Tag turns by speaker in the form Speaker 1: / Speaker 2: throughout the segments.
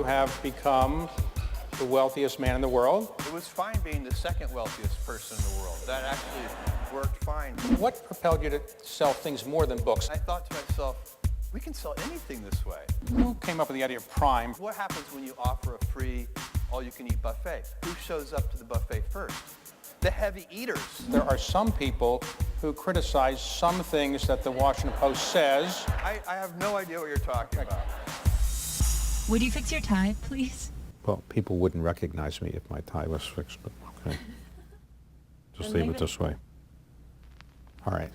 Speaker 1: have become the wealthiest man in the world.
Speaker 2: It was fine being the second wealthiest person in the world. That actually worked fine.
Speaker 1: What propelled you to sell things more than books?
Speaker 2: I thought to myself, we can sell anything this way.
Speaker 1: Who came up with the idea of Prime?
Speaker 2: What happens when you offer a free all-you-can-eat buffet? Who shows up to the buffet first? The heavy eaters.
Speaker 1: There are some people who criticize some things that the Washington Post says.
Speaker 2: I have no idea what you're talking about.
Speaker 3: Would you fix your tie, please?
Speaker 4: Well, people wouldn't recognize me if my tie was fixed, but okay. Just leave it this way. All right.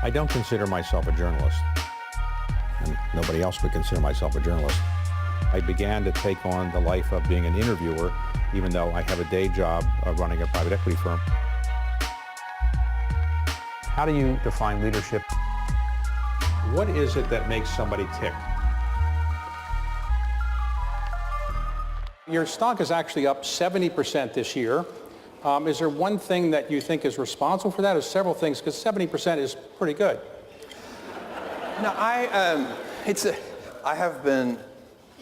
Speaker 4: I don't consider myself a journalist, and nobody else would consider myself a journalist. I began to take on the life of being an interviewer, even though I have a day job running a private equity firm. How do you define leadership? What is it that makes somebody tick?
Speaker 1: Your stock is actually up 70% this year. Is there one thing that you think is responsible for that? Or several things, because 70% is pretty good.
Speaker 2: No, I have been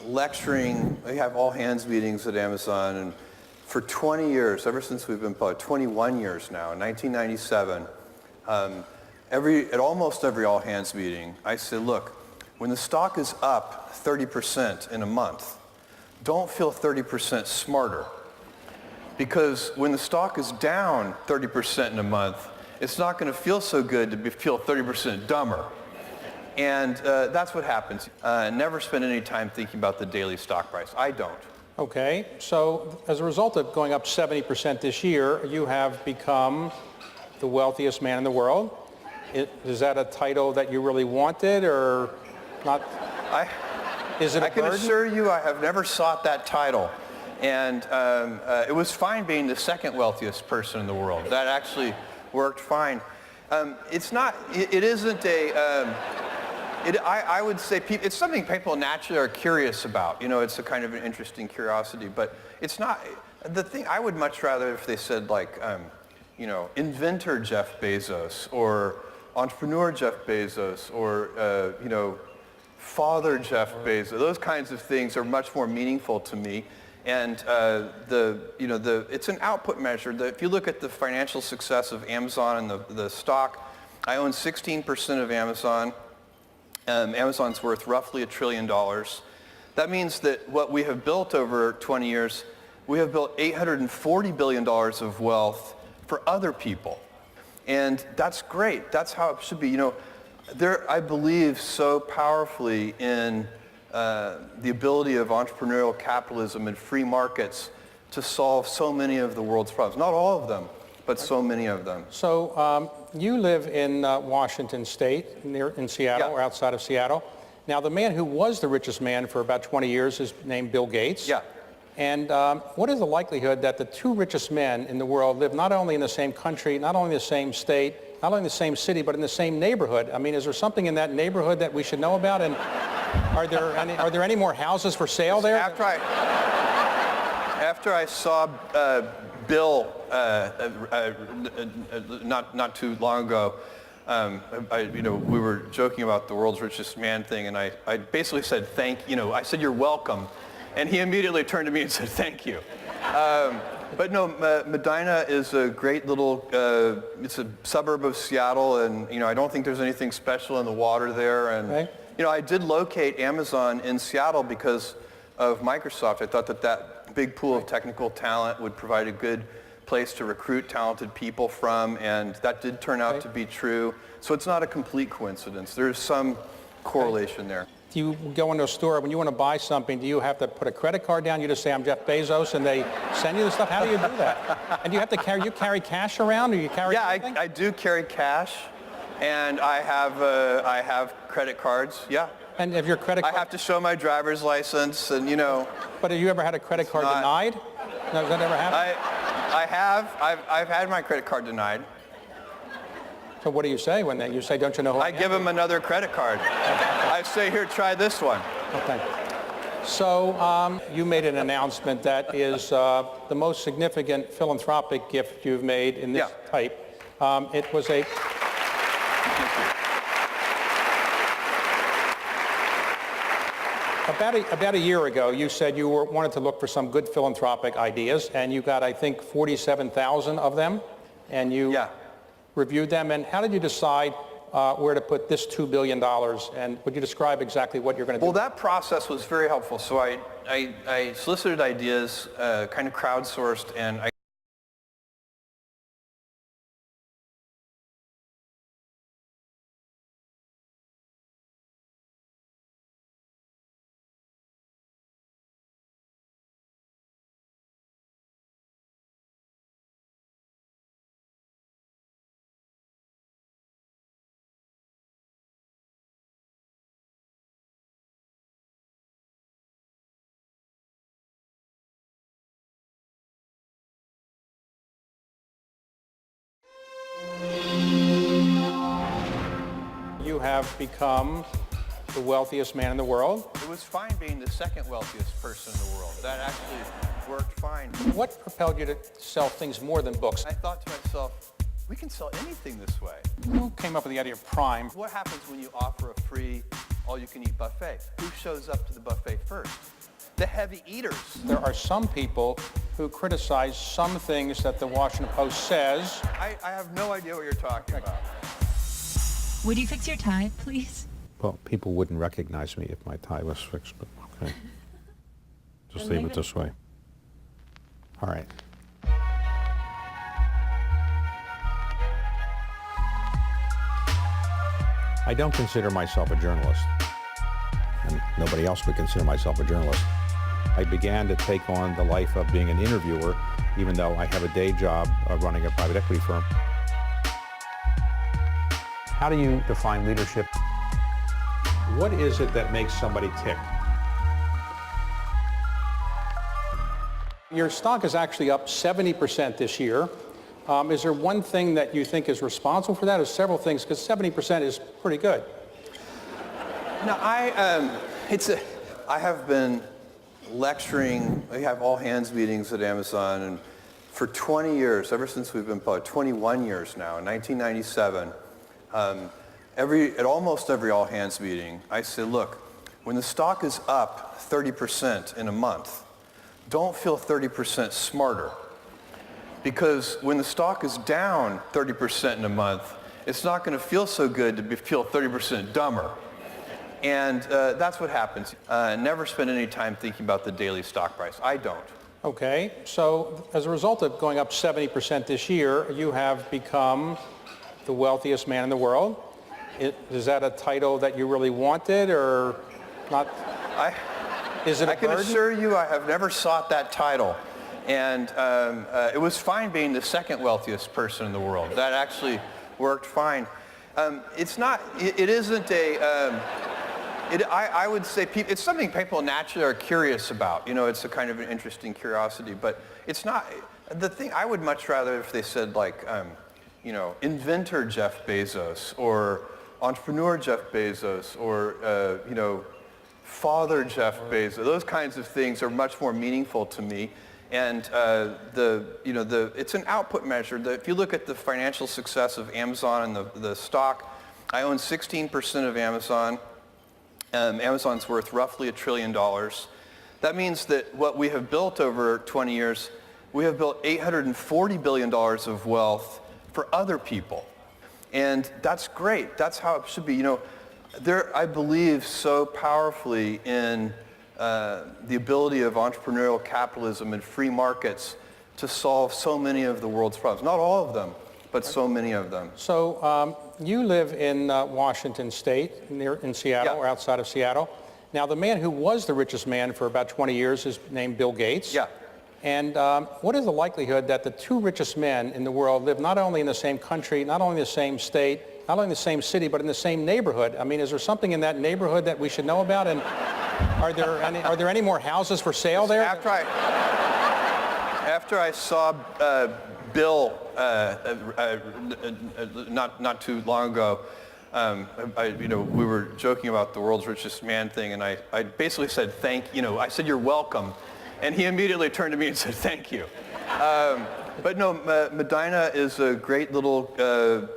Speaker 2: lecturing. We have all-hands meetings at Amazon, and for 20 years, ever since we've been public, 21 years now, in 1997, at almost every all-hands meeting, I said, look, when the stock is up 30% in a month, don't feel 30% smarter. Because when the stock is down 30% in a month, it's not going to feel so good to feel 30% dumber. And that's what happens. Never spend any time thinking about the daily stock price. I don't.
Speaker 1: Okay, so as a result of going up 70% this year, you have become the wealthiest man in the world. Is that a title that you really wanted, or not? Is it a burden?
Speaker 2: I can assure you I have never sought that title. And it was fine being the second wealthiest person in the world. That actually worked fine. It isn't a, I would say it's something people naturally are curious about. You know, it's a kind of an interesting curiosity, but it's not, the thing, I would much rather if they said like, you know, inventor Jeff Bezos, or entrepreneur Jeff Bezos, or, you know, father Jeff Bezos. Those kinds of things are much more meaningful to me. And it's an output measure. If you look at the financial success of Amazon and the stock, I own 16% of Amazon. Amazon's worth roughly $1 trillion. That means that what we have built over 20 years, we have built $840 billion of wealth for other people. And that's great. That's how it should be. You know, I believe so powerfully in the ability of entrepreneurial capitalism and free markets to solve so many of the world's problems. Not all of them, but so many of them.
Speaker 1: So you live in Washington State, in Seattle, or outside of Seattle. Now, the man who was the richest man for about 20 years is named Bill Gates.
Speaker 2: Yeah.
Speaker 1: And what is the likelihood that the two richest men in the world live not only in the same country, not only in the same state, not only in the same city, but in the same neighborhood? I mean, is there something in that neighborhood that we should know about? And are there any more houses for sale there?
Speaker 2: After I saw Bill not too long ago, we were joking about the world's richest man thing, and I basically said I said you're welcome, and he immediately turned to me and said thank you. But no, Medina is a great little, it's a suburb of Seattle, and I don't think there's anything special in the water there. And
Speaker 1: right.
Speaker 2: I did locate Amazon in Seattle because of Microsoft. I thought that big pool of technical talent would provide a good place to recruit talented people from, and that did turn out to be true. So it's not a complete coincidence. There's some correlation there.
Speaker 1: Do you go into a store, when you want to buy something, do you have to put a credit card down? You just say, I'm Jeff Bezos, and they send you the stuff? How do you do that? And do you have to carry cash around, or you carry anything?
Speaker 2: Yeah, I do carry cash, and I have credit cards, yeah.
Speaker 1: And if your credit card...
Speaker 2: I have to show my driver's license, and
Speaker 1: But have you ever had a credit card denied? No, has that ever happened?
Speaker 2: I have. I've had my credit card denied.
Speaker 1: So what do you say when you say, don't you know who I am?
Speaker 2: I give them another credit card. I say, here, try this one.
Speaker 1: Okay. So you made an announcement that is the most significant philanthropic gift you've made in this type. It was a...
Speaker 2: Thank you.
Speaker 1: About a year ago, you said you wanted to look for some good philanthropic ideas, and you got, I think, 47,000 of them, and you reviewed them. And how did you decide where to put this $2 billion? And would you describe exactly what you're going to do?
Speaker 2: Well, that process was very helpful. So I solicited ideas, kind of crowdsourced, and
Speaker 1: You have become the wealthiest man in the world.
Speaker 2: it was fine being the second wealthiest person in the world. That actually worked fine.
Speaker 1: What propelled you to sell things more than books?
Speaker 2: I thought to myself, we can sell anything this way.
Speaker 1: Who came up with the idea of Prime?
Speaker 2: What happens when you offer a free all-you-can-eat buffet? Who shows up to the buffet first? The heavy eaters.
Speaker 1: There are some people who criticize some things that the Washington Post says.
Speaker 2: I have no idea what you're talking about.
Speaker 3: Would you fix your tie, please?
Speaker 4: Well, people wouldn't recognize me if my tie was fixed, but okay. Just leave it this way. All right. I don't consider myself a journalist, and nobody else would consider myself a journalist. I began to take on the life of being an interviewer, even though I have a day job running a private equity firm. How do you define leadership? What is it that makes somebody tick?
Speaker 1: Your stock is actually up 70% this year. Is there one thing that you think is responsible for that, or several things? Because 70% is pretty good.
Speaker 2: No, I have been lecturing. We have all hands meetings at Amazon, and for 20 years, ever since we've been public, 21 years now, in 1997, at almost every all hands meeting, I say, look, when the stock is up 30% in a month, don't feel 30% smarter. Because when the stock is down 30% in a month, it's not going to feel so good to feel 30% dumber. And that's what happens. Never spend any time thinking about the daily stock price. I don't.
Speaker 1: Okay, so as a result of going up 70% this year, you have become the wealthiest man in the world. Is that a title that you really wanted, or not? Is it a
Speaker 2: I can
Speaker 1: burden?
Speaker 2: assure you I have never sought that title. And it was fine being the second wealthiest person in the world. That actually worked fine. I would say it's something people naturally are curious about. You know, it's a kind of an interesting curiosity, but it's not, the thing I would much rather if they said like, you know, inventor Jeff Bezos, or entrepreneur Jeff Bezos, or, you know, father Jeff Bezos. Those kinds of things are much more meaningful to me. And it's an output measure. If you look at the financial success of Amazon and the stock, I own 16% of Amazon. Amazon's worth roughly $1 trillion. That means that what we have built over 20 years, we have built $840 billion of wealth for other people. And that's great. That's how it should be. You know, I believe so powerfully in the ability of entrepreneurial capitalism and free markets to solve so many of the world's problems. Not all of them, but so many of them.
Speaker 1: So you live in Washington State, in Seattle, or outside of Seattle. Now, the man who was the richest man for about 20 years is named Bill Gates.
Speaker 2: Yeah.
Speaker 1: And what is the likelihood that the two richest men in the world live not only in the same country, not only the same state, not only the same city, but in the same neighborhood? I mean, is there something in that neighborhood that we should know about? And are there any more houses for sale there?
Speaker 2: After I saw Bill not too long ago, we were joking about the world's richest man thing, and I basically said I said you're welcome, and he immediately turned to me and said thank you. But no, Medina is a great little,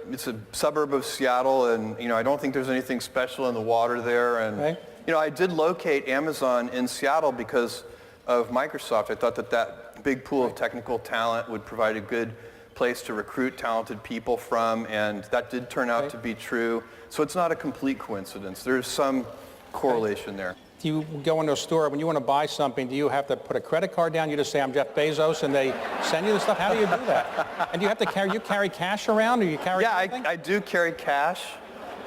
Speaker 2: it's a suburb of Seattle, and I don't think there's anything special in the water there, and You know, I did locate Amazon in Seattle because of Microsoft. I thought that that big pool of technical talent would provide a good place to recruit talented people from, and that did turn out to be true. So it's not a complete coincidence. There's some correlation there.
Speaker 1: Do you go into a store, when you want to buy something, do you have to put a credit card down? You just say, I'm Jeff Bezos, and they send you the stuff? How do you do that? And do you have to carry cash around, or you carry anything?
Speaker 2: I do carry cash,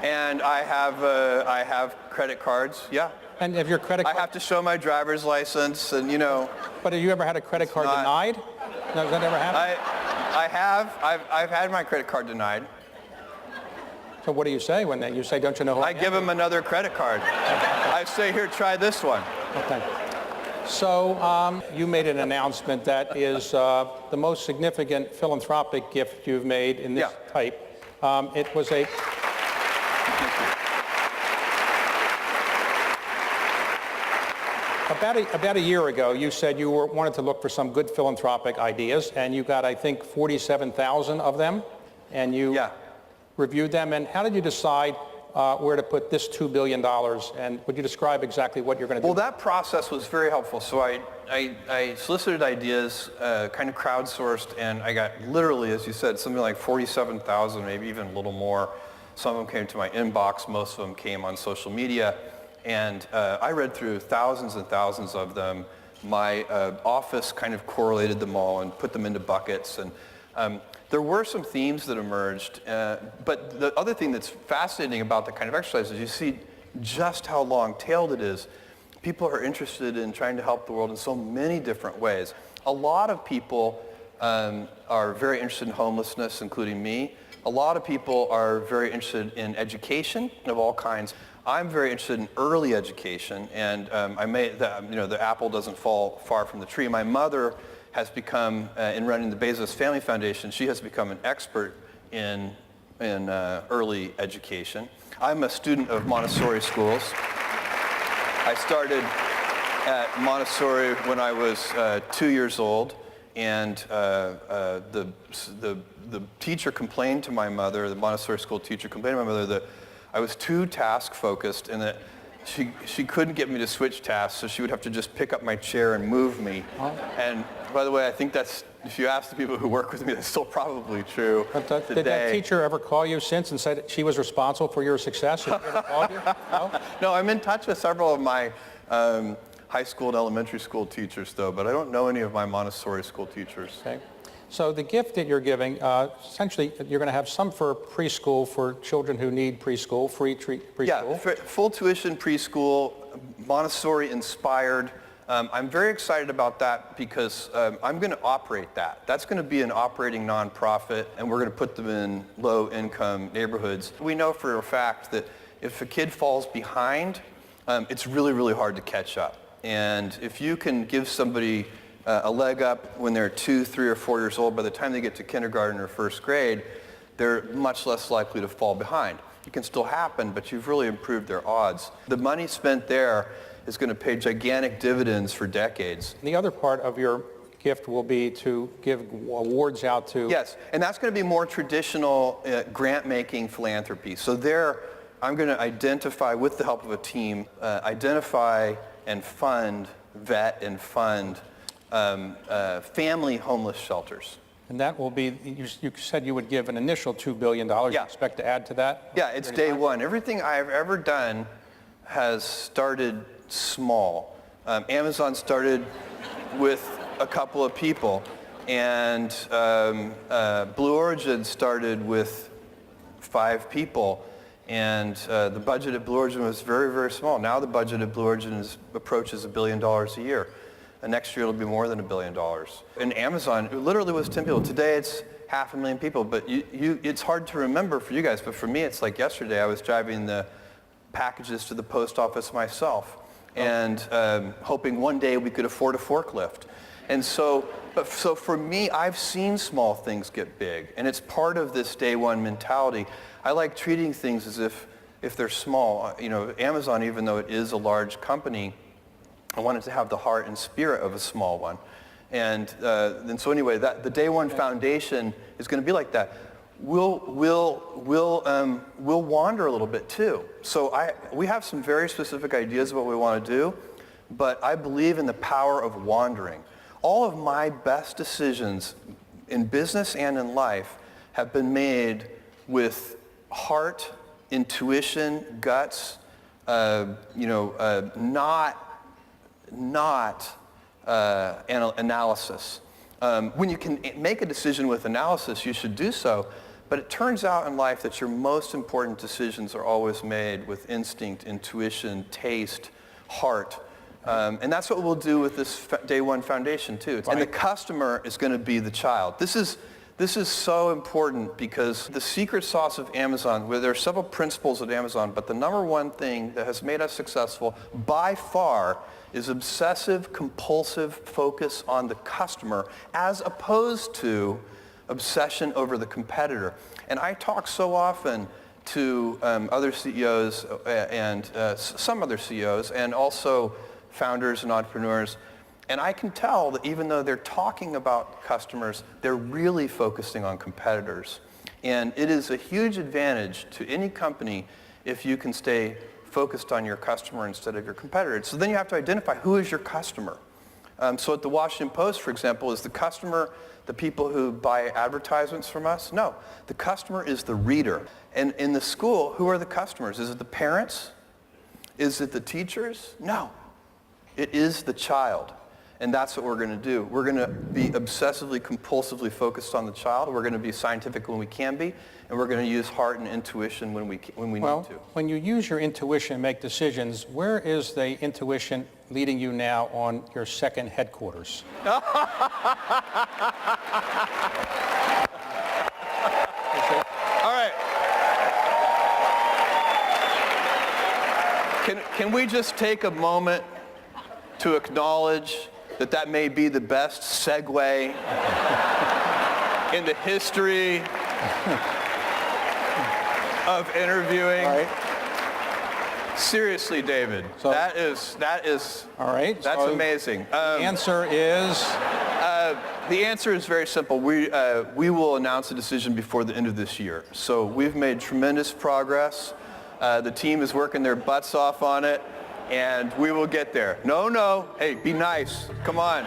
Speaker 2: and I have credit cards, yeah.
Speaker 1: And if your credit card...
Speaker 2: I have to show my driver's license, and you know...
Speaker 1: But have you ever had a credit card denied? No, has that ever happened?
Speaker 2: I have. I've had my credit card denied.
Speaker 1: So what do you say when you say, don't you know who
Speaker 2: I give them another credit card. I say, here, try this one.
Speaker 1: Okay. So you made an announcement that is the most significant philanthropic gift you've made in this type. It was a... About a year ago, you said you wanted to look for some good philanthropic ideas, and you got, I think, 47,000 of them, and you reviewed them. And how did you decide where to put this $2 billion? And would you describe exactly what you're going to do?
Speaker 2: Well, that process was very helpful. So I solicited ideas, kind of crowdsourced, and I got literally, as you said, something like 47,000, maybe even a little more. Some of them came to my inbox. Most of them came on social media. And I read through thousands and thousands of them. My office kind of correlated them all and put them into buckets. And there were some themes that emerged. But the other thing that's fascinating about that kind of exercise is you see just how long-tailed it is. People are interested in trying to help the world in so many different ways. A lot of people are very interested in homelessness, including me. A lot of people are very interested in education of all kinds. I'm very interested in early education, and the apple doesn't fall far from the tree. My mother has become, in running the Bezos Family Foundation, she has become an expert in early education. I'm a student of Montessori schools. I started at Montessori when I was 2 years old, and the teacher complained to my mother, the Montessori school teacher complained to my mother that I was too task-focused and that she couldn't get me to switch tasks, so she would have to just pick up my chair and move me. And by the way, I think that's, if you ask the people who work with me, that's still probably true today.
Speaker 1: Did that teacher ever call you since and said that she was responsible for your success? Has she ever called you? No?
Speaker 2: No, I'm in touch with several of my high school and elementary school teachers, though, but I don't know any of my Montessori school teachers.
Speaker 1: Okay. So the gift that you're giving, essentially, you're going to have some for preschool for children who need preschool, free preschool.
Speaker 2: Yeah, full tuition preschool, Montessori inspired. I'm very excited about that because I'm going to operate that. That's going to be an operating nonprofit, and we're going to put them in low-income neighborhoods. We know for a fact that if a kid falls behind, it's really, really hard to catch up. And if you can give somebody a leg up when they're 2, 3, or 4 years old, by the time they get to kindergarten or first grade, they're much less likely to fall behind. It can still happen, but you've really improved their odds. The money spent there is going to pay gigantic dividends for decades.
Speaker 1: The other part of your gift will be to give awards out to...
Speaker 2: Yes, and that's going to be more traditional grant-making philanthropy. So there, I'm going to identify, with the help of a team, identify and fund, vet and fund family homeless shelters.
Speaker 1: And that will be, you said you would give an initial $2 billion. You expect to add to that?
Speaker 2: Yeah, it's day one. Everything I've ever done has started small. Amazon started with a couple of people, and Blue Origin started with 5 people, and the budget at Blue Origin was very, very small. Now the budget at Blue Origin approaches $1 billion a year. And next year it'll be more than $1 billion. In Amazon, it literally was 10 people. Today it's 500,000 people, but it's hard to remember for you guys, but for me it's like yesterday I was driving the packages to the post office myself and hoping one day we could afford a forklift. And so for me, I've seen small things get big, and it's part of this day one mentality. I like treating things as if they're small. You know, Amazon, even though it is a large company, I wanted to have the heart and spirit of a small one. And so anyway, the Day One Foundation is going to be like that. we'll wander a little bit too. So we have some very specific ideas of what we want to do, but I believe in the power of wandering. All of my best decisions in business and in life have been made with heart, intuition, guts, not analysis. When you can make a decision with analysis, you should do so. But it turns out in life that your most important decisions are always made with instinct, intuition, taste, heart. And that's what we'll do with this Day One Foundation too. Right. And the customer is going to be the child. This is so important because the secret sauce of Amazon, where there are several principles at Amazon, but the number one thing that has made us successful by far is obsessive, compulsive focus on the customer as opposed to obsession over the competitor. And I talk so often to other CEOs and some other CEOs and also founders and entrepreneurs, and I can tell that even though they're talking about customers, they're really focusing on competitors. And it is a huge advantage to any company if you can stay focused on your customer instead of your competitor. So then you have to identify who is your customer. So at the Washington Post, for example, is the customer the people who buy advertisements from us? No, the customer is the reader. And in the school, who are the customers? Is it the parents? Is it the teachers? No, it is the child. And that's what we're going to do. We're going to be obsessively, compulsively focused on the child. We're going to be scientific when we can be, and we're going to use heart and intuition when we need to.
Speaker 1: When you use your intuition and make decisions, where is the intuition leading you now on your second headquarters?
Speaker 2: All right. Can we just take a moment to acknowledge that may be the best segue in the history of interviewing?
Speaker 1: All right.
Speaker 2: Seriously, David,
Speaker 1: So,
Speaker 2: that is
Speaker 1: all right.
Speaker 2: That's
Speaker 1: So
Speaker 2: amazing.
Speaker 1: The answer is?
Speaker 2: The answer is very simple. We will announce a decision before the end of this year. So we've made tremendous progress. The team is working their butts off on it. And we will get there. No, hey, be nice. Come on.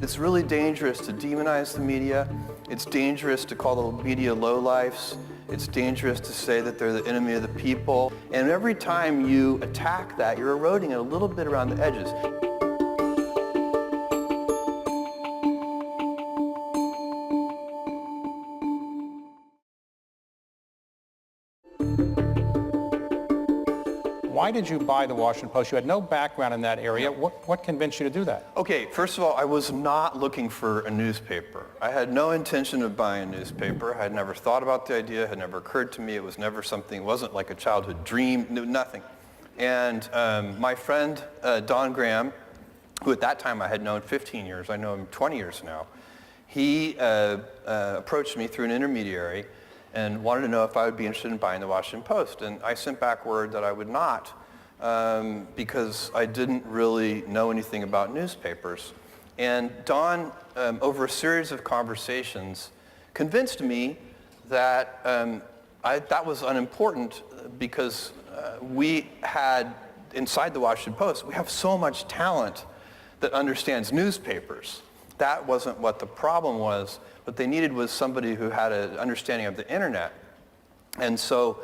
Speaker 2: It's really dangerous to demonize the media. It's dangerous to call the media lowlifes. It's dangerous to say that they're the enemy of the people. And every time you attack that, you're eroding it a little bit around the edges.
Speaker 1: Why did you buy the Washington Post? You had no background in that area. What convinced you to do that?
Speaker 2: Okay, first of all, I was not looking for a newspaper. I had no intention of buying a newspaper. I had never thought about the idea. It had never occurred to me. It was never something, it wasn't like a childhood dream, nothing. And my friend, Don Graham, who at that time I had known 15 years, I know him 20 years now, he approached me through an intermediary and wanted to know if I would be interested in buying the Washington Post. And I sent back word that I would not because I didn't really know anything about newspapers. And Don, over a series of conversations, convinced me that that was unimportant because we had, inside the Washington Post, we have so much talent that understands newspapers. That wasn't what the problem was. What they needed was somebody who had an understanding of the internet. And so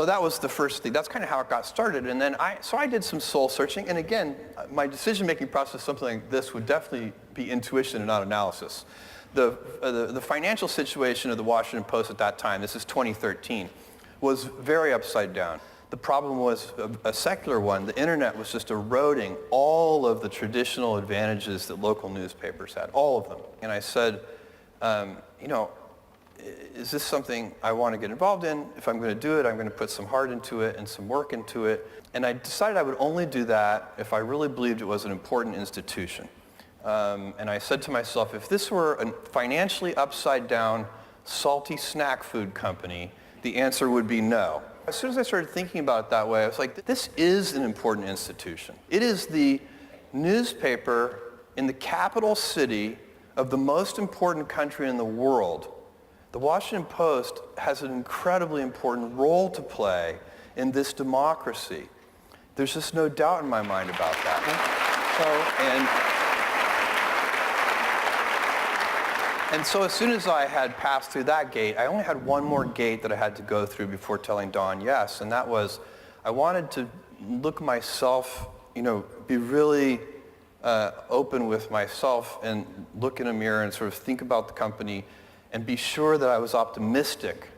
Speaker 2: that was the first thing. That's kind of how it got started. And then I did some soul searching. And again, my decision-making process, something like this, would definitely be intuition and not analysis. The financial situation of the Washington Post at that time, this is 2013, was very upside down. The problem was a secular one. The internet was just eroding all of the traditional advantages that local newspapers had, all of them. And I said, is this something I want to get involved in? If I'm going to do it, I'm going to put some heart into it and some work into it. And I decided I would only do that if I really believed it was an important institution. And I said to myself, if this were a financially upside down, salty snack food company, the answer would be no. As soon as I started thinking about it that way, I was like, this is an important institution. It is the newspaper in the capital city of the most important country in the world The Washington Post has an incredibly important role to play in this democracy. There's just no doubt in my mind about that. And so as soon as I had passed through that gate, I only had one more gate that I had to go through before telling Don yes, and that was I wanted to look myself, be really open with myself and look in a mirror and sort of think about the company and be sure that I was optimistic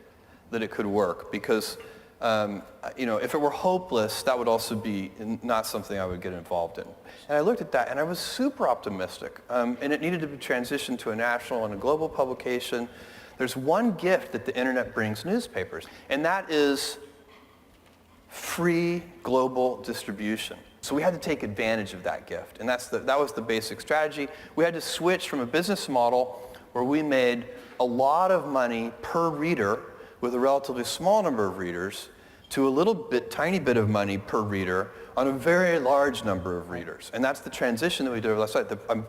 Speaker 2: that it could work, because if it were hopeless, that would also be not something I would get involved in. And I looked at that and I was super optimistic, and it needed to be transitioned to a national and a global publication. There's one gift that the internet brings newspapers, and that is free global distribution. So we had to take advantage of that gift, and that was the basic strategy. We had to switch from a business model where we made a lot of money per reader with a relatively small number of readers to a tiny bit of money per reader on a very large number of readers. And that's the transition that we did over last night. I'm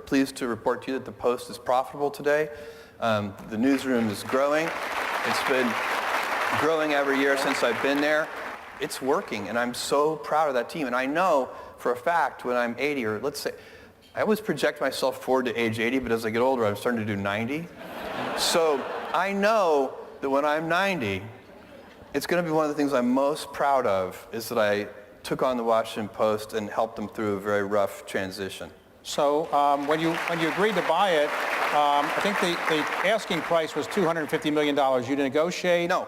Speaker 2: pleased to report to you that the Post is profitable today. The newsroom is growing. It's been growing every year since I've been there. It's working, and I'm so proud of that team. And I know for a fact when I'm 80, or let's say, I always project myself forward to age 80, but as I get older, I'm starting to do 90. So I know that when I'm 90, it's going to be one of the things I'm most proud of is that I took on the Washington Post and helped them through a very rough transition.
Speaker 1: So when you agreed to buy it, I think the asking price was $250 million. You negotiate?
Speaker 2: No.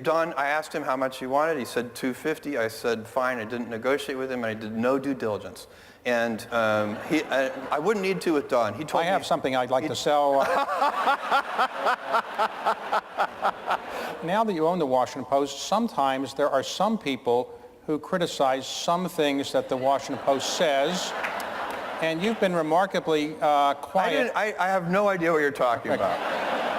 Speaker 2: Don, I asked him how much he wanted. He said $250. I said, fine. I didn't negotiate with him, and I did no due diligence. And I wouldn't need to with Don. He told me...
Speaker 1: I have something I'd like to sell. Now that you own the Washington Post, sometimes there are some people who criticize some things that the Washington Post says, and you've been remarkably quiet.
Speaker 2: I have no idea what you're talking about.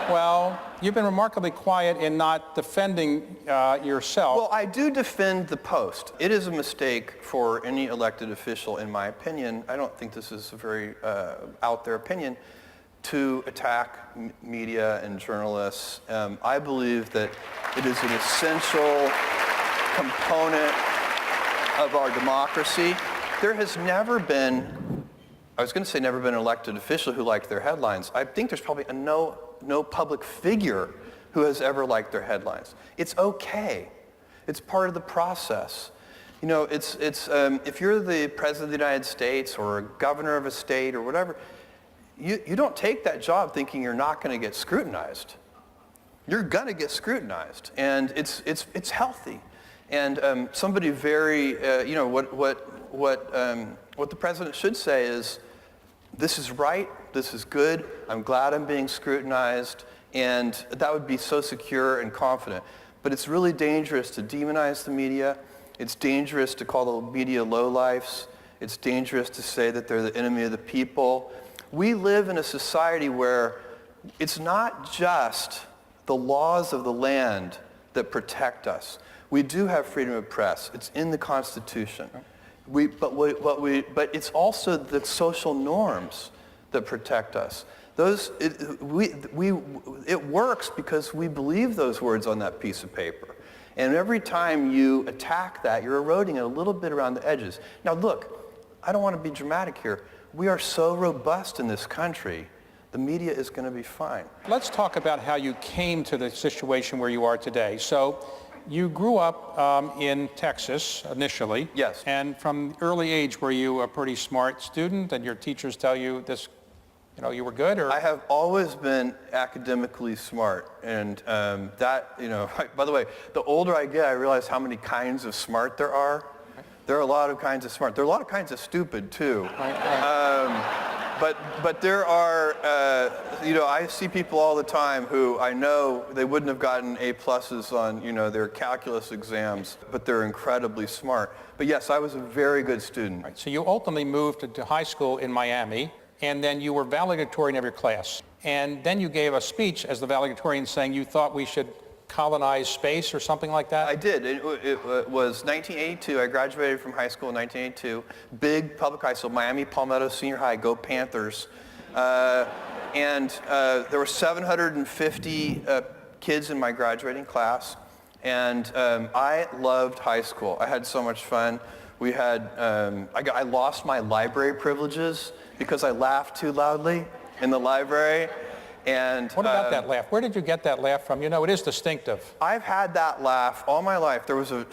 Speaker 1: Well, you've been remarkably quiet in not defending yourself.
Speaker 2: Well, I do defend the Post. It is a mistake for any elected official, in my opinion. I don't think this is a very out there opinion, to attack media and journalists. I believe that it is an essential component of our democracy. There has never been, I was going to say never been an elected official who liked their headlines. I think there's probably no public figure who has ever liked their headlines. It's okay. It's part of the process. If you're the president of the United States or a governor of a state or whatever, you don't take that job thinking you're not going to get scrutinized. You're going to get scrutinized, and it's healthy. And somebody very, what the president should say is, this is right, this is good, I'm glad I'm being scrutinized, and that would be so secure and confident. But it's really dangerous to demonize the media. It's dangerous to call the media lowlifes. It's dangerous to say that they're the enemy of the people. We live in a society where it's not just the laws of the land that protect us. We do have freedom of press. It's in the Constitution. But it's also the social norms that protect us. It works because we believe those words on that piece of paper. And every time you attack that, you're eroding it a little bit around the edges. Now look, I don't want to be dramatic here. We are so robust in this country, the media is going to be fine.
Speaker 1: Let's talk about how you came to the situation where you are today. So you grew up in Texas initially.
Speaker 2: Yes.
Speaker 1: And from early age, were you a pretty smart student and your teachers tell you this, you were good? Or?
Speaker 2: I have always been academically smart. And by the way, the older I get, I realize how many kinds of smart there are. There are a lot of kinds of smart. There are a lot of kinds of stupid, too. But there are, I see people all the time who I know they wouldn't have gotten A+s on, their calculus exams, but they're incredibly smart. But yes, I was a very good student.
Speaker 1: Right, so you ultimately moved to high school in Miami, and then you were valedictorian of your class. And then you gave a speech as the valedictorian saying you thought we should colonize space or something like that?
Speaker 2: I did. It was 1982. I graduated from high school in 1982. Big public high school, Miami Palmetto Senior High, go Panthers. There were 750 kids in my graduating class, and I loved high school. I had so much fun. We had, I lost my library privileges because I laughed too loudly in the library. And
Speaker 1: What about that laugh? Where did you get that laugh from? You know, it is distinctive.
Speaker 2: I've had that laugh all my life. There was a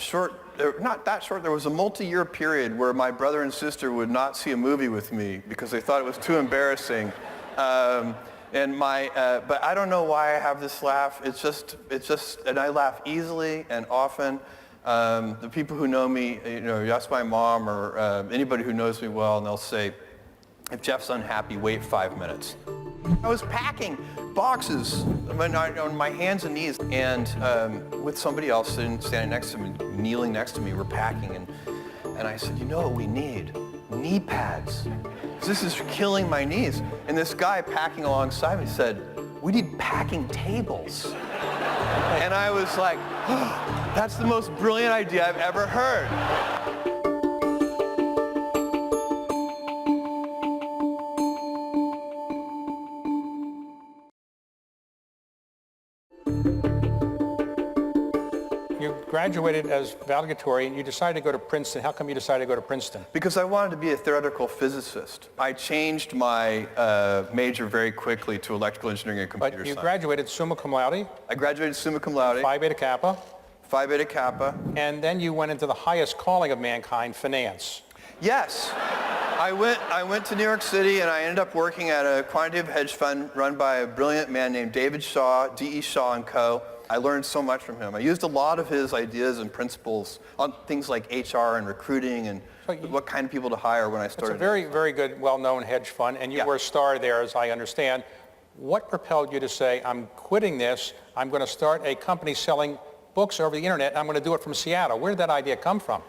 Speaker 2: not that short, there was a multi-year period where my brother and sister would not see a movie with me because they thought it was too embarrassing. But I don't know why I have this laugh. It's just, and I laugh easily and often. The people who know me, you ask my mom or anybody who knows me well, and they'll say, if Jeff's unhappy, wait 5 minutes. I was packing boxes on my hands and knees, and with somebody else standing next to me, kneeling next to me, we're packing, and I said, you know what we need? Knee pads. This is killing my knees. And this guy packing alongside me said, we need packing tables. And I was like, oh, that's the most brilliant idea I've ever heard.
Speaker 1: You graduated as valedictorian. You decided to go to Princeton. How come you decided to go to Princeton?
Speaker 2: Because I wanted to be a theoretical physicist. I changed my major very quickly to electrical engineering and computer
Speaker 1: But you
Speaker 2: science.
Speaker 1: graduated summa cum laude,
Speaker 2: I graduated summa cum laude,
Speaker 1: Phi Beta Kappa,
Speaker 2: Phi Beta Kappa.
Speaker 1: and then you went into the highest calling of mankind, finance.
Speaker 2: Yes. I went to New York City and I ended up working at a quantitative hedge fund run by a brilliant man named David Shaw, D.E. Shaw and Co. I learned so much from him. I used a lot of his ideas and principles on things like HR and recruiting and what kind of people to hire when I started.
Speaker 1: It's a very, very good, well-known hedge fund, and you were a star there, as I understand. What propelled you to say, I'm quitting this, I'm going to start a company selling books over the internet, and I'm going to do it from Seattle? Where did that idea come from?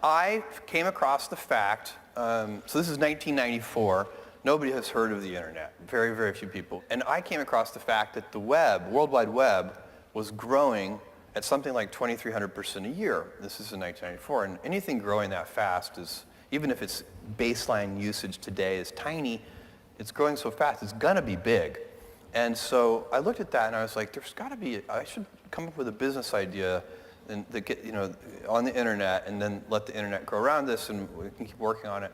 Speaker 2: I came across the fact, so this is 1994, nobody has heard of the internet, very, very few people. And I came across the fact that the web, World Wide Web, was growing at something like 2,300% a year. This is in 1994, and anything growing that fast is, even if its baseline usage today is tiny, it's growing so fast, it's gonna be big. And so I looked at that and I was like, there's gotta be, I should come up with a business idea and that get, on the internet and then let the internet grow around this and we can keep working on it.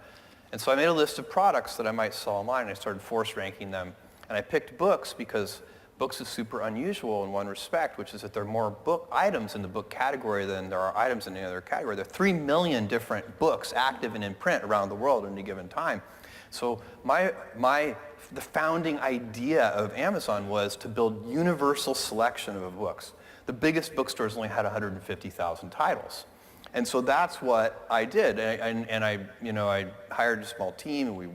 Speaker 2: And so I made a list of products that I might sell online and I started force ranking them. And I picked books because books is super unusual in one respect, which is that there are more book items in the book category than there are items in any other category. There are 3 million different books active and in print around the world at any given time. So the founding idea of Amazon was to build universal selection of books. The biggest bookstores only had 150,000 titles. And so that's what I did. And I hired a small team and we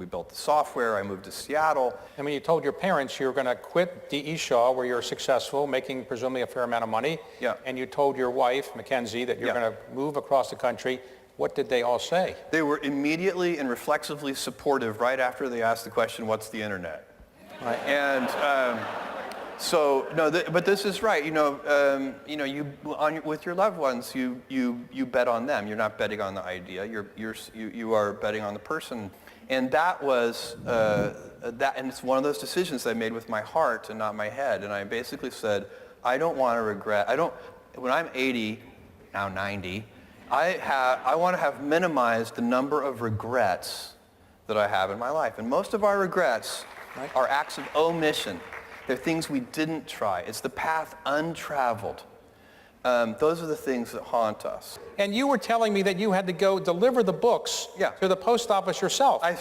Speaker 2: built the software. I moved to Seattle.
Speaker 1: And when you told your parents you were going to quit D.E. Shaw, where you're successful, making presumably a fair amount of money, and you told your wife, Mackenzie, that you're going to move across the country, what did they all say?
Speaker 2: They were immediately and reflexively supportive right after they asked the question, what's the internet?
Speaker 1: Right.
Speaker 2: And so, no, but this is right. With your loved ones, you bet on them. You're not betting on the idea. You are betting on the person. And that was and it's one of those decisions I made with my heart and not my head. And I basically said, I don't want to regret. When I'm 80, now 90, I want to have minimized the number of regrets that I have in my life. And most of our regrets are acts of omission. They're things we didn't try. It's the path untraveled. Those are the things that haunt us.
Speaker 1: And you were telling me that you had to go deliver the books to the post office yourself.
Speaker 2: I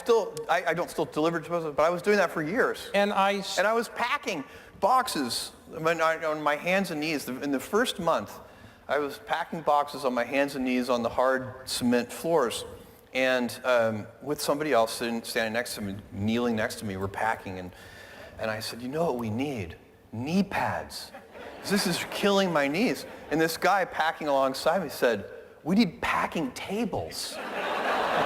Speaker 2: don't still deliver to the post office, but I was doing that for years.
Speaker 1: And I
Speaker 2: was packing boxes on my hands and knees. In the first month, I was packing boxes on my hands and knees on the hard cement floors. And with somebody else standing next to me, kneeling next to me, we're packing. And I said, you know what we need? Knee pads. This is killing my knees. And this guy packing alongside me said, we need packing tables.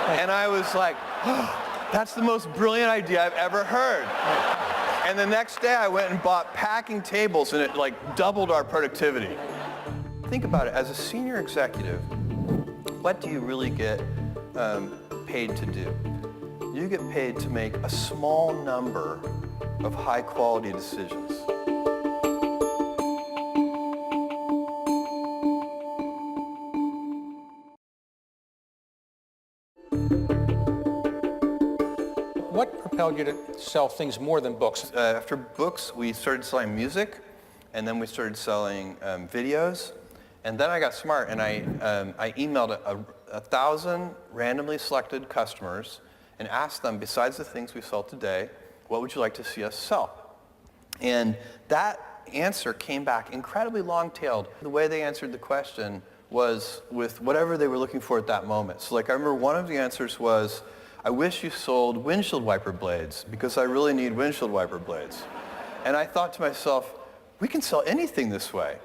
Speaker 2: And I was like, oh, that's the most brilliant idea I've ever heard. And the next day I went and bought packing tables and it doubled our productivity. Think about it, as a senior executive, what do you really get paid to do? You get paid to make a small number of high-quality decisions.
Speaker 1: What propelled you to sell things more than books?
Speaker 2: After books, we started selling music, and then we started selling videos. And then I got smart, and I emailed 1,000 randomly selected customers and asked them, besides the things we sell today, what would you like to see us sell? And that answer came back incredibly long-tailed. The way they answered the question was with whatever they were looking for at that moment. So like I remember one of the answers was, I wish you sold windshield wiper blades because I really need windshield wiper blades. And I thought to myself, we can sell anything this way.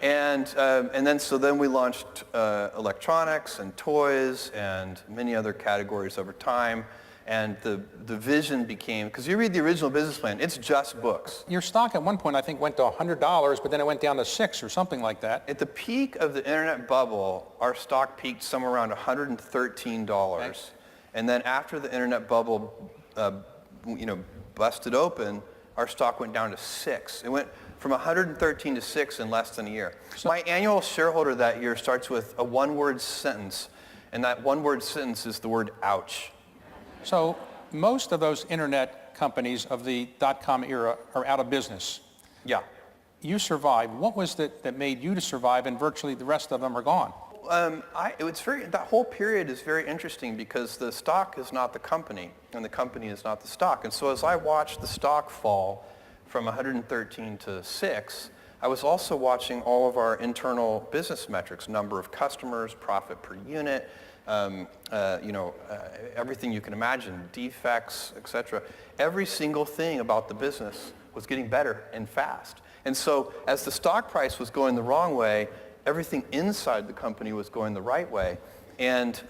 Speaker 2: And then we launched electronics and toys and many other categories over time. And the vision became, because you read the original business plan, it's just books.
Speaker 1: Your stock at one point, I think, went to $100, but then it went down to $6 or something like that.
Speaker 2: At the peak of the internet bubble, our stock peaked somewhere around $113.
Speaker 1: Okay.
Speaker 2: And then after the internet bubble, busted open, our stock went down to $6. It went from 113 to 6 in less than a year. So my annual shareholder that year starts with a one-word sentence, and that one-word sentence is the word ouch.
Speaker 1: So most of those internet companies of the dot-com era are out of business.
Speaker 2: Yeah.
Speaker 1: You survived. What was it that made you to survive and virtually the rest of them are gone?
Speaker 2: That whole period is very interesting because the stock is not the company and the company is not the stock. And so as I watched the stock fall from 113 to 6, I was also watching all of our internal business metrics, number of customers, profit per unit, everything you can imagine, defects, etc. Every single thing about the business was getting better and fast. And so as the stock price was going the wrong way, everything inside the company was going the right way. And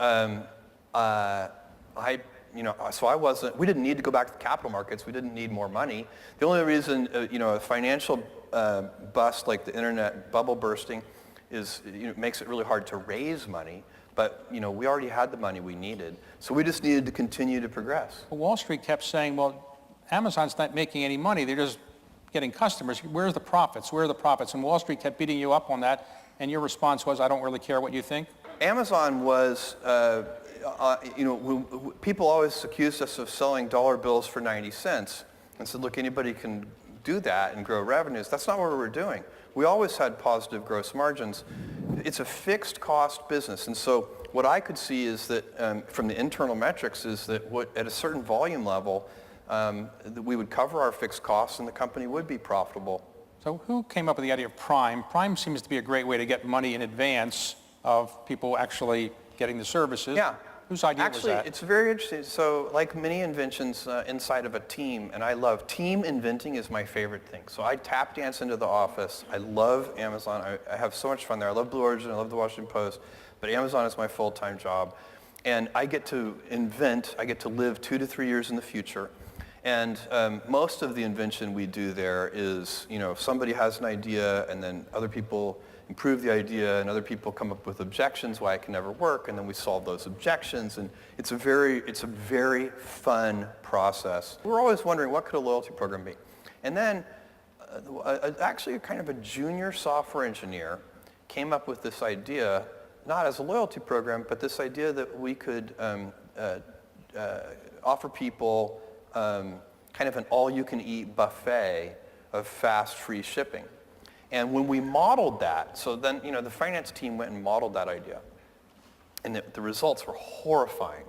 Speaker 2: we didn't need to go back to the capital markets. We didn't need more money. The only reason, a financial bust like the internet bubble bursting is, makes it really hard to raise money. But, we already had the money we needed. So we just needed to continue to progress.
Speaker 1: Well, Wall Street kept saying, well, Amazon's not making any money. They're just getting customers. Where's the profits? Where are the profits? And Wall Street kept beating you up on that. And your response was, I don't really care what you think?
Speaker 2: Amazon was, people always accused us of selling dollar bills for 90 cents and said, look, anybody can do that and grow revenues. That's not what we were doing. We always had positive gross margins. It's a fixed cost business. And so what I could see is that from the internal metrics is that at a certain volume level, that we would cover our fixed costs and the company would be profitable.
Speaker 1: So who came up with the idea of Prime? Prime seems to be a great way to get money in advance of people actually getting the services.
Speaker 2: Yeah.
Speaker 1: Whose idea was that?
Speaker 2: Actually, it's very interesting. So like many inventions inside of a team, and I love team inventing is my favorite thing. So I tap dance into the office. I love Amazon. I have so much fun there. I love Blue Origin. I love the Washington Post. But Amazon is my full-time job. And I get to invent. I get to live 2 to 3 years in the future. And most of the invention we do there is, if somebody has an idea and then other people improve the idea and other people come up with objections why it can never work, and then we solve those objections. And it's a very fun process. We're always wondering, what could a loyalty program be? And then actually kind of a junior software engineer came up with this idea, not as a loyalty program, but this idea that we could offer people kind of an all-you-can-eat buffet of fast, free shipping. And when we modeled that, so then, the finance team went and modeled that idea. And the results were horrifying.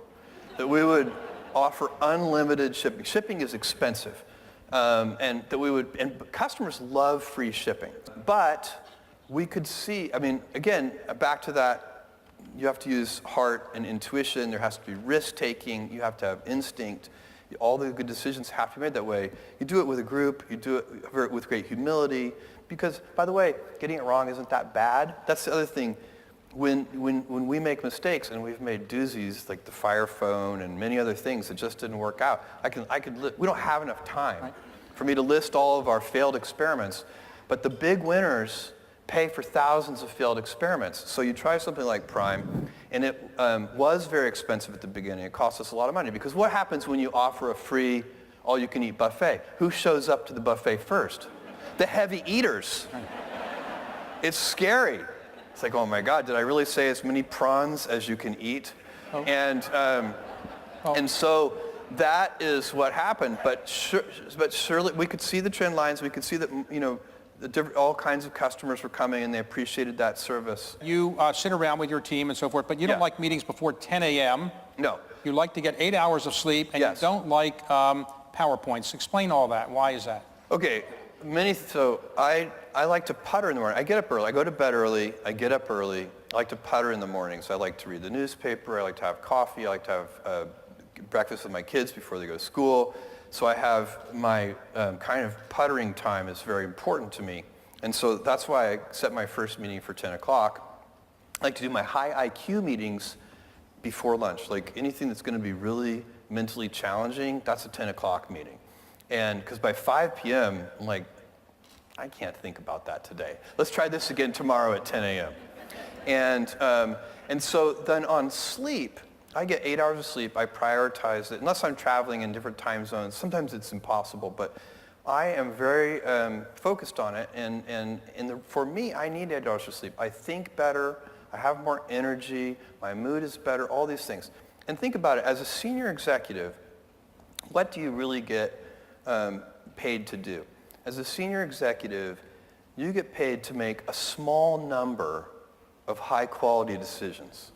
Speaker 2: That we would offer unlimited shipping. Shipping is expensive. And customers love free shipping. But we could see, again, back to that, you have to use heart and intuition. There has to be risk-taking. You have to have instinct. All the good decisions have to be made that way. You do it with a group. You do it with great humility. Because, by the way, getting it wrong isn't that bad. That's the other thing. When we make mistakes, and we've made doozies like the Fire Phone and many other things that just didn't work out, we don't have enough time for me to list all of our failed experiments. But the big winners pay for thousands of failed experiments. So you try something like Prime, And it was very expensive at the beginning. It cost us a lot of money because what happens when you offer a free all-you-can-eat buffet? Who shows up to the buffet first? The heavy eaters. It's scary. It's like, oh my God, did I really say as many prawns as you can eat? Oh. And so that is what happened. But surely we could see the trend lines. We could see that, you know, all kinds of customers were coming and they appreciated that service.
Speaker 1: You sit around with your team and so forth, but you don't like meetings before 10 a.m.
Speaker 2: No.
Speaker 1: You like to get 8 hours of sleep, and
Speaker 2: yes.
Speaker 1: You don't like PowerPoints. Explain all that. Why is that?
Speaker 2: Okay. So I like to putter in the morning. I get up early. I go to bed early. I get up early. I like to putter in the mornings. I like to read the newspaper. I like to have coffee. I like to have breakfast with my kids before they go to school. So I have my kind of puttering time is very important to me. And so that's why I set my first meeting for 10 o'clock. I like to do my high IQ meetings before lunch. Like anything that's going to be really mentally challenging, that's a 10 o'clock meeting. And because by 5 p.m., I'm like, I can't think about that today. Let's try this again tomorrow at 10 a.m. And so then on sleep, I get 8 hours of sleep. I prioritize it. Unless I'm traveling in different time zones, sometimes it's impossible, but I am very focused on it. And for me, I need 8 hours of sleep. I think better. I have more energy. My mood is better, all these things. And think about it. As a senior executive, what do you really get paid to do? As a senior executive, you get paid to make a small number of high-quality decisions.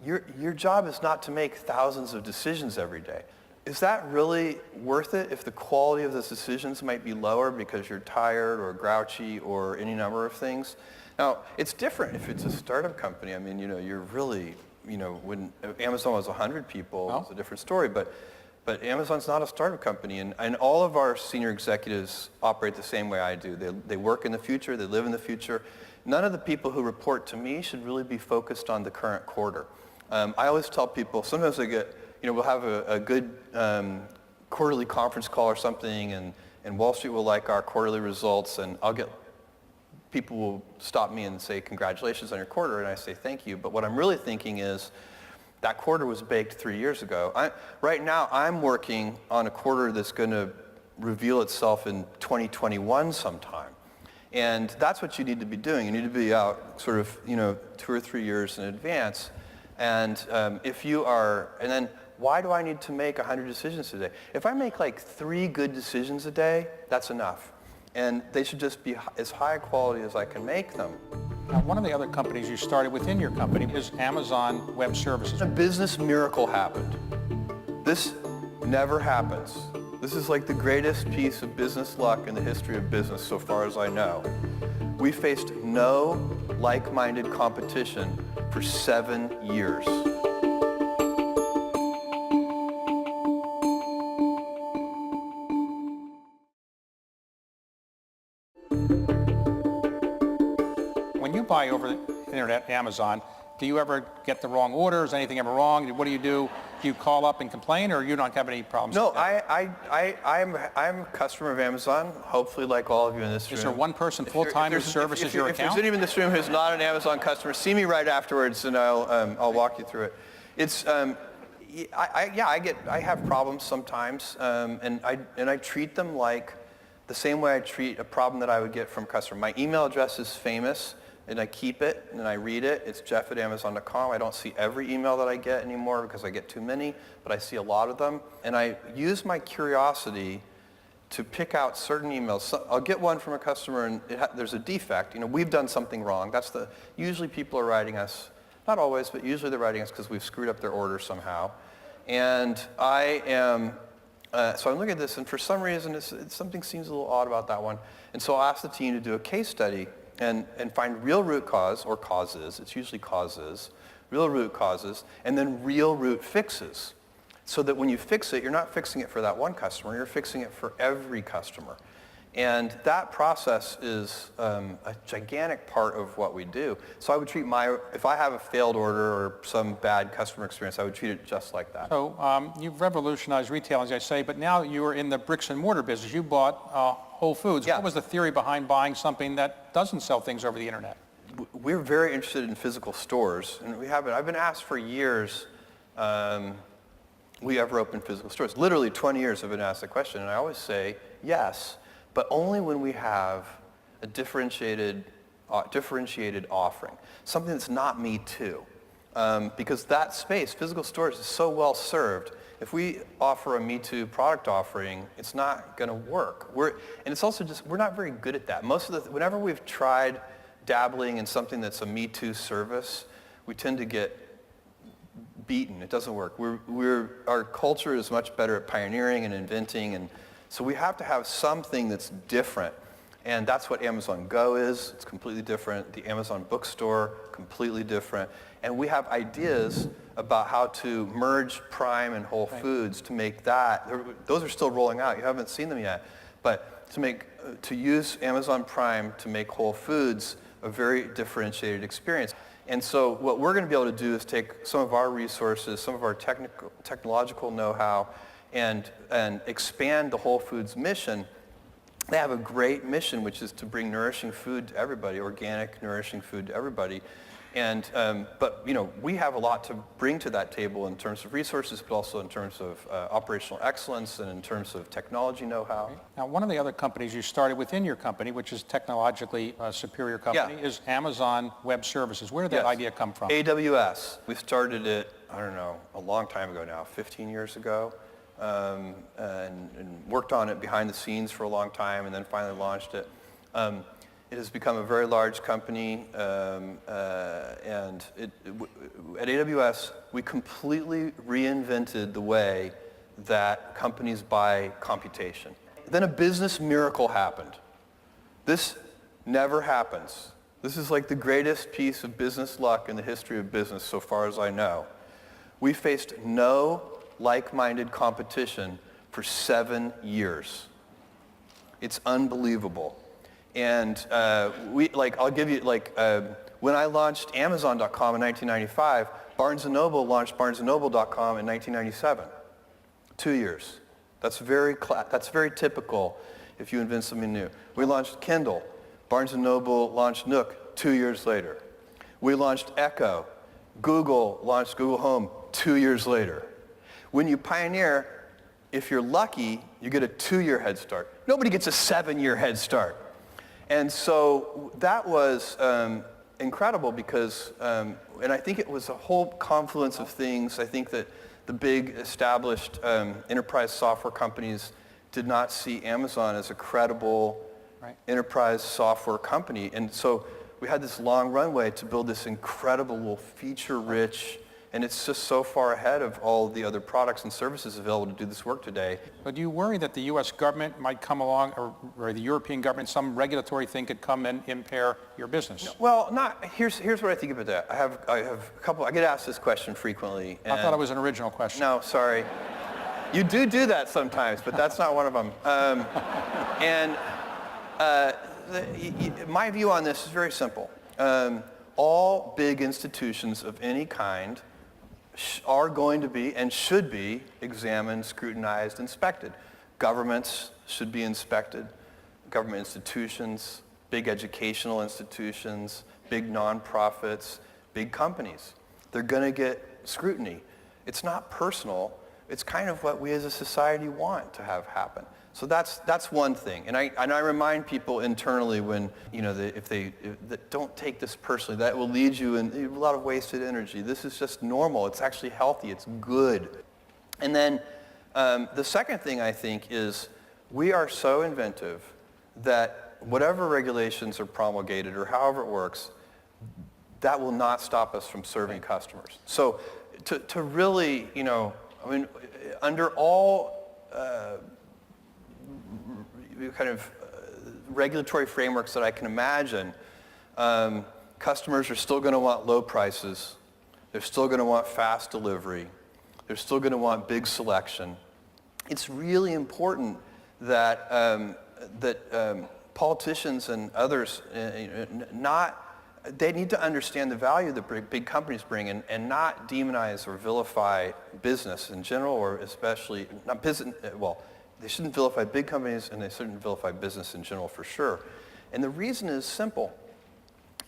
Speaker 2: Your job is not to make thousands of decisions every day. Is that really worth it if the quality of those decisions might be lower because you're tired or grouchy or any number of things? Now, it's different if it's a startup company. I mean, you know, you're really, you know, when Amazon was 100 people, it's a different story, but Amazon's not a startup company, and all of our senior executives operate the same way I do. They work in the future, they live in the future. None of the people who report to me should really be focused on the current quarter. I always tell people, sometimes I get, you know, we'll have a good quarterly conference call or something, and Wall Street will like our quarterly results, and people will stop me and say, congratulations on your quarter, and I say, thank you. But what I'm really thinking is, that quarter was baked 3 years ago. Right now, I'm working on a quarter that's going to reveal itself in 2021 sometime. And that's what you need to be doing. You need to be out sort of, you know, 2 or 3 years in advance. And if you are, and then why do I need to make 100 decisions today? If I make like 3 good decisions a day, that's enough. And they should just be as high quality as I can make them.
Speaker 1: Now, one of the other companies you started within your company is Amazon Web Services.
Speaker 2: A business miracle happened. This never happens. This is like the greatest piece of business luck in the history of business so far as I know. We faced no like-minded competition for 7 years.
Speaker 1: When you buy over the internet, Amazon, do you ever get the wrong orders? Anything ever wrong? What do? Do you call up and complain, or you don't have any problems?
Speaker 2: No, I'm a customer of Amazon, hopefully like all of you in this room.
Speaker 1: Is there one person full-time who services your account?
Speaker 2: If there's anyone in this room who's not an Amazon customer, see me right afterwards and I'll walk you through it. It's, I have problems sometimes, and I treat them like the same way I treat a problem that I would get from a customer. My email address is famous, and I keep it, and I read it. It's jeff@amazon.com. I don't see every email that I get anymore because I get too many, but I see a lot of them. And I use my curiosity to pick out certain emails. So I'll get one from a customer, and there's a defect. You know, we've done something wrong. Usually people are writing us, not always, but usually they're writing us because we've screwed up their order somehow. And so I'm looking at this, and for some reason, something seems a little odd about that one. And so I'll ask the team to do a case study and find real root cause, or causes, it's usually causes, real root causes, and then real root fixes. So that when you fix it, you're not fixing it for that one customer, you're fixing it for every customer. And that process is a gigantic part of what we do. So I would treat if I have a failed order or some bad customer experience, I would treat it just like that.
Speaker 1: So you've revolutionized retail, as I say, but now you are in the bricks and mortar business. You bought Whole Foods.
Speaker 2: Yeah.
Speaker 1: What was the theory behind buying something that doesn't sell things over the internet?
Speaker 2: we're very interested in physical stores, and I've been asked for years, we ever open physical stores? Literally 20 years I've been asked the question, and I always say yes, but only when we have a differentiated offering, something that's not me too. Because that space, physical stores, is so well served. If we offer a Me Too product offering, it's not going to work. And it's also just, we're not very good at that. Whenever we've tried dabbling in something that's a Me Too service, we tend to get beaten. It doesn't work. Our culture is much better at pioneering and inventing, and so we have to have something that's different. And that's what Amazon Go is. It's completely different. The Amazon bookstore, completely different. And we have ideas about how to merge Prime and Whole Foods to make that. Those are still rolling out. You haven't seen them yet. But to use Amazon Prime to make Whole Foods a very differentiated experience. And so what we're going to be able to do is take some of our resources, some of our technological know-how, and expand the Whole Foods mission. They have a great mission, which is to bring nourishing food to everybody, organic, nourishing food to everybody. But we have a lot to bring to that table in terms of resources, but also in terms of operational excellence and in terms of technology know-how.
Speaker 1: Now, one of the other companies you started within your company, which is technologically a superior company, is Amazon Web Services. Where did that idea come from?
Speaker 2: AWS. We started it, I don't know, a long time ago now, 15 years ago. And worked on it behind the scenes for a long time, and then finally launched it. It has become a very large company, and at AWS, we completely reinvented the way that companies buy computation. Then a business miracle happened. This never happens. This is like the greatest piece of business luck in the history of business, so far as I know. We faced no like-minded competition for 7 years. It's unbelievable. And I'll give you, when I launched Amazon.com in 1995, Barnes & Noble launched BarnesandNoble.com in 1997. 2 years. That's very typical if you invent something new. We launched Kindle. Barnes & Noble launched Nook 2 years later. We launched Echo. Google launched Google Home 2 years later. When you pioneer, if you're lucky, you get a 2-year head start. Nobody gets a 7-year head start. And so that was incredible because, and I think it was a whole confluence of things. I think that the big established enterprise software companies did not see Amazon as a credible enterprise software company. And so we had this long runway to build this incredible, feature-rich, and it's just so far ahead of all the other products and services available to do this work today.
Speaker 1: But do you worry that the U.S. government might come along, or the European government, some regulatory thing could come and impair your business?
Speaker 2: No, well, here's what I think about that. I have a couple. I get asked this question frequently.
Speaker 1: I thought it was an original question.
Speaker 2: No, sorry. You do that sometimes, but that's not one of them. My view on this is very simple. All big institutions of any kind are going to be and should be examined, scrutinized, inspected. Governments should be inspected. Government institutions, big educational institutions, big nonprofits, big companies. They're going to get scrutiny. It's not personal. It's kind of what we as a society want to have happen. So that's one thing, and I remind people internally when if they don't take this personally, that will lead you in a lot of wasted energy. This is just normal. It's actually healthy. It's good. And then the second thing I think is we are so inventive that whatever regulations are promulgated or however it works, that will not stop us from serving customers. So to really, under all kind of regulatory frameworks that I can imagine, customers are still going to want low prices. They're still going to want fast delivery. They're still going to want big selection. It's really important that politicians and others they need to understand the value that big companies bring and not demonize or vilify business in general, or especially not business. Well, they shouldn't vilify big companies, and they shouldn't vilify business in general for sure. And the reason is simple.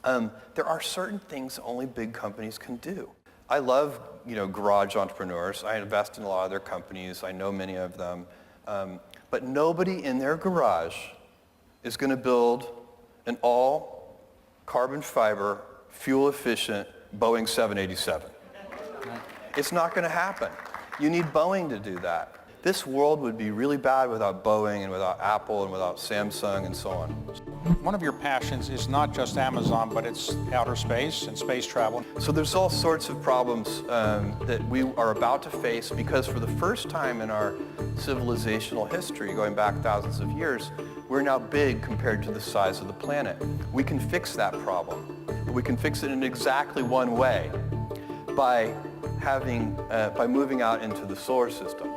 Speaker 2: There are certain things only big companies can do. I love, garage entrepreneurs. I invest in a lot of their companies. I know many of them. But nobody in their garage is going to build an all carbon fiber, fuel efficient Boeing 787. It's not going to happen. You need Boeing to do that. This world would be really bad without Boeing and without Apple and without Samsung and so on.
Speaker 1: One of your passions is not just Amazon, but it's outer space and space travel.
Speaker 2: So there's all sorts of problems that we are about to face because for the first time in our civilizational history, going back thousands of years, we're now big compared to the size of the planet. We can fix that problem, but we can fix it in exactly one way, by moving out into the solar system.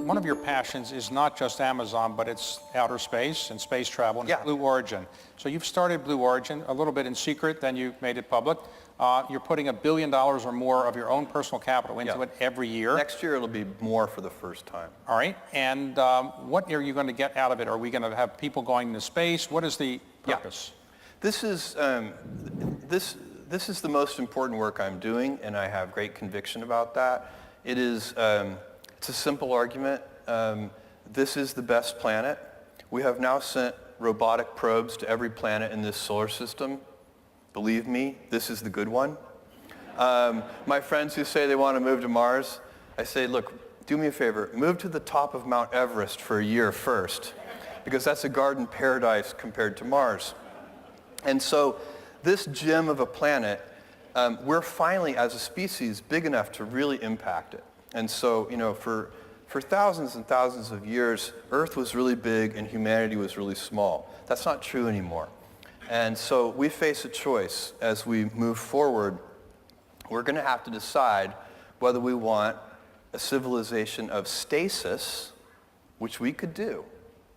Speaker 1: One of your passions is not just Amazon, but it's outer space and space travel and
Speaker 2: Yeah.
Speaker 1: Blue Origin. So you've started Blue Origin a little bit in secret, then you made it public. You're putting $1 billion or more of your own personal capital into it every year.
Speaker 2: Next year it'll be more for the first time.
Speaker 1: All right. And what are you going to get out of it? Are we going to have people going into space? What is the purpose?
Speaker 2: This is this is the most important work I'm doing, and I have great conviction about that. It is it's a simple argument. This is the best planet. We have now sent robotic probes to every planet in this solar system. Believe me, this is the good one. My friends who say they want to move to Mars, I say, look, do me a favor, move to the top of Mount Everest for a year first, because that's a garden paradise compared to Mars. And so this gem of a planet, we're finally, as a species, big enough to really impact it. And so, for thousands and thousands of years, Earth was really big and humanity was really small. That's not true anymore. And so we face a choice as we move forward. We're going to have to decide whether we want a civilization of stasis, which we could do.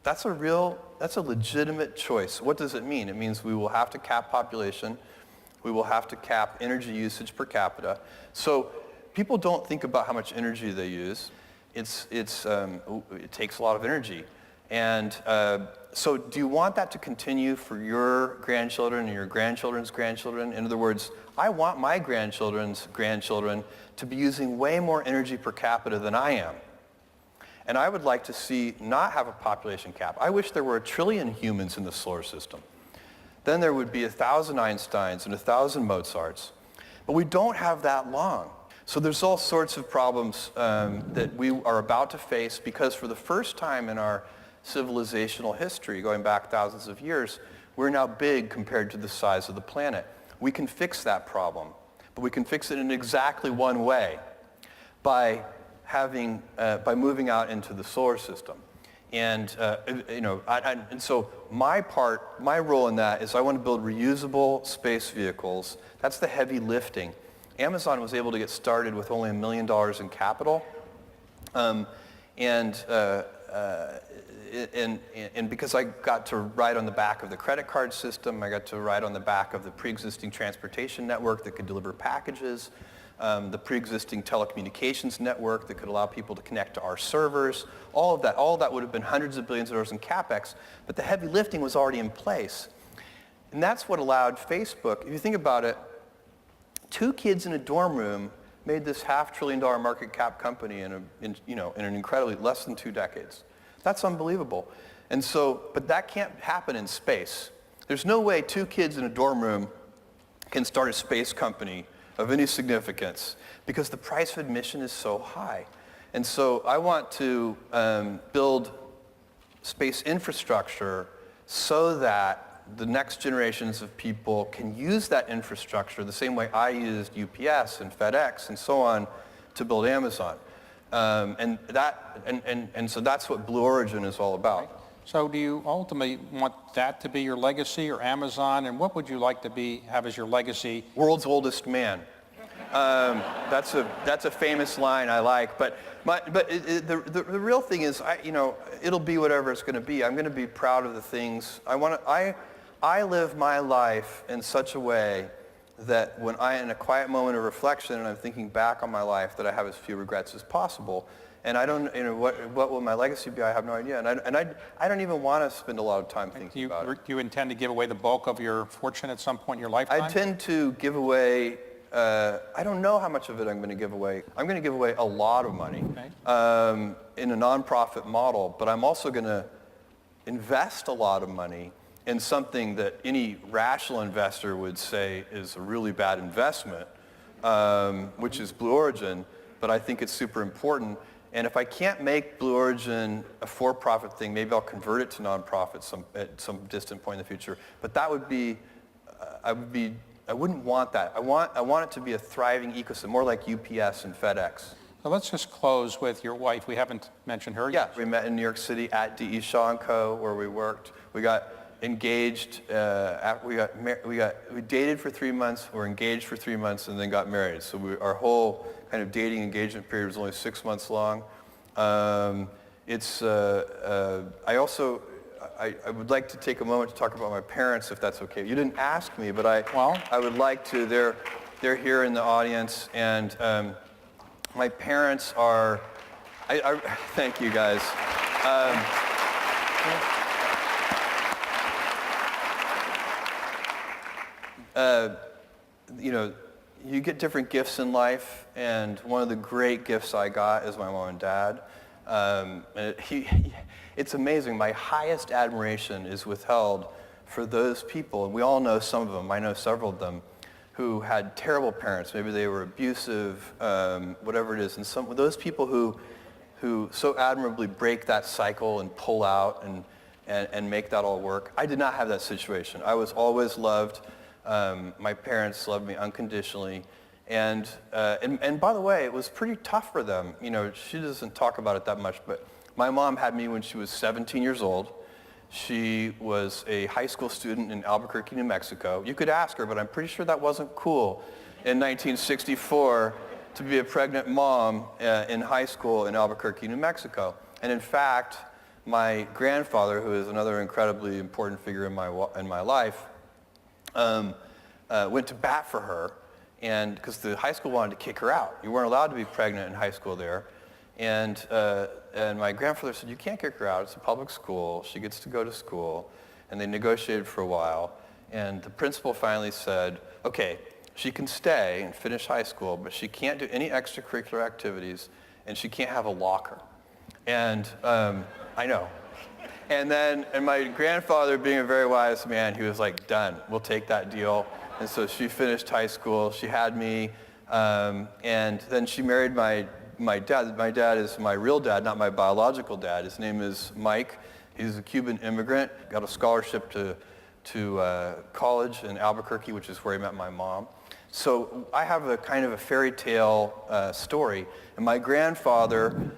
Speaker 2: That's a legitimate choice. What does it mean? It means we will have to cap population. We will have to cap energy usage per capita. So people don't think about how much energy they use. It takes a lot of energy. And so do you want that to continue for your grandchildren and your grandchildren's grandchildren? In other words, I want my grandchildren's grandchildren to be using way more energy per capita than I am. And I would like to see not have a population cap. I wish there were 1 trillion humans in the solar system. Then there would be 1,000 Einsteins and 1,000 Mozarts. But we don't have that long. So there's all sorts of problems that we are about to face because for the first time in our civilizational history, going back thousands of years, we're now big compared to the size of the planet. We can fix that problem, but we can fix it in exactly one way, by moving out into the solar system. And so my role in that is I want to build reusable space vehicles. That's the heavy lifting. Amazon was able to get started with only $1 million in capital, and because I got to ride on the back of the credit card system, I got to ride on the back of the pre-existing transportation network that could deliver packages, the pre-existing telecommunications network that could allow people to connect to our servers. All of that would have been hundreds of billions of dollars in CapEx, but the heavy lifting was already in place. And that's what allowed Facebook, if you think about it, 2 kids in a dorm room made this $500 billion market cap company in an incredibly less than 2 decades. That's unbelievable. And so, but that can't happen in space. There's no way 2 kids in a dorm room can start a space company of any significance because the price of admission is so high. And so I want to build space infrastructure so that the next generations of people can use that infrastructure the same way I used UPS and FedEx and so on to build Amazon. And so that's what Blue Origin is all about.
Speaker 1: So do you ultimately want that to be your legacy, or Amazon, and what would you like to have as your legacy?
Speaker 2: World's oldest man. That's a famous line I like, but the real thing is, it'll be whatever it's going to be. I'm going to be proud of the things I live my life in such a way that when in a quiet moment of reflection and I'm thinking back on my life, that I have as few regrets as possible. And I don't, what will my legacy be? I have no idea. And I don't even want to spend a lot of time thinking about it.
Speaker 1: Do you intend to give away the bulk of your fortune at some point in your lifetime?
Speaker 2: I tend to give away, I don't know how much of it I'm going to give away. I'm going to give away a lot of money in a nonprofit model, but I'm also going to invest a lot of money in something that any rational investor would say is a really bad investment, which is Blue Origin, but I think it's super important. And if I can't make Blue Origin a for-profit thing, maybe I'll convert it to nonprofit at some distant point in the future. But that would be, I wouldn't want that. I want it to be a thriving ecosystem, more like UPS and FedEx.
Speaker 1: So let's just close with your wife. We haven't mentioned her yet.
Speaker 2: Yeah, we met in New York City at D.E. Shaw & Co., where we worked. We got engaged, we dated for 3 months, were engaged for 3 months, and then got married. So our whole kind of dating engagement period was only 6 months long. I would like to take a moment to talk about my parents, if that's okay. You didn't ask me, but I would like to. They're here in the audience, and my parents are. Thank you, guys. You get different gifts in life, and one of the great gifts I got is my mom and dad. It's amazing. My highest admiration is withheld for those people, and we all know some of them. I know several of them who had terrible parents. Maybe they were abusive, whatever it is. And some of those people who so admirably break that cycle and pull out and make that all work. I did not have that situation. I was always loved. My parents loved me unconditionally, and by the way, it was pretty tough for them. She doesn't talk about it that much, but my mom had me when she was 17 years old. She was a high school student in Albuquerque, New Mexico. You could ask her, but I'm pretty sure that wasn't cool in 1964 to be a pregnant mom in high school in Albuquerque, New Mexico. And in fact, my grandfather, who is another incredibly important figure in my life, went to bat for her, and because the high school wanted to kick her out. You weren't allowed to be pregnant in high school there. And my grandfather said, you can't kick her out. It's a public school. She gets to go to school. And they negotiated for a while. And the principal finally said, okay, she can stay and finish high school, but she can't do any extracurricular activities, and she can't have a locker. And I know. And my grandfather, being a very wise man, he was like, done, we'll take that deal. And so she finished high school, she had me, and then she married my dad. My dad is my real dad, not my biological dad. His name is Mike. He's a Cuban immigrant, got a scholarship to college in Albuquerque, which is where he met my mom. So I have a kind of a fairy tale story. And my grandfather,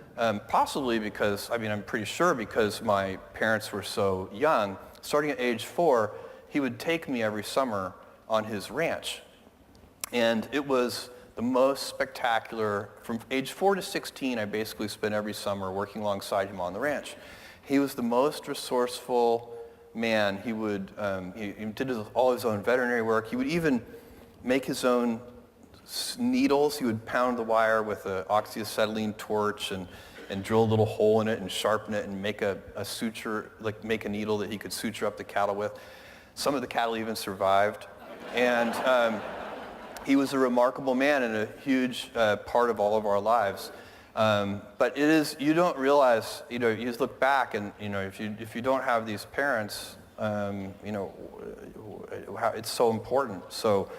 Speaker 2: possibly because, I'm pretty sure because my parents were so young, starting at age 4, he would take me every summer on his ranch. And it was the most spectacular. From age 4 to 16, I basically spent every summer working alongside him on the ranch. He was the most resourceful man. He would, he did all his own veterinary work. He would even make his own needles. He would pound the wire with an oxyacetylene torch and drill a little hole in it and sharpen it and make a suture, like make a needle that he could suture up the cattle with. Some of the cattle even survived. And he was a remarkable man and a huge part of all of our lives. But it is, you don't realize, you just look back and, if you don't have these parents, it's so important. So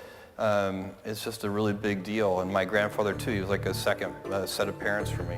Speaker 2: it's just a really big deal. And my grandfather too, he was like a second set of parents for me.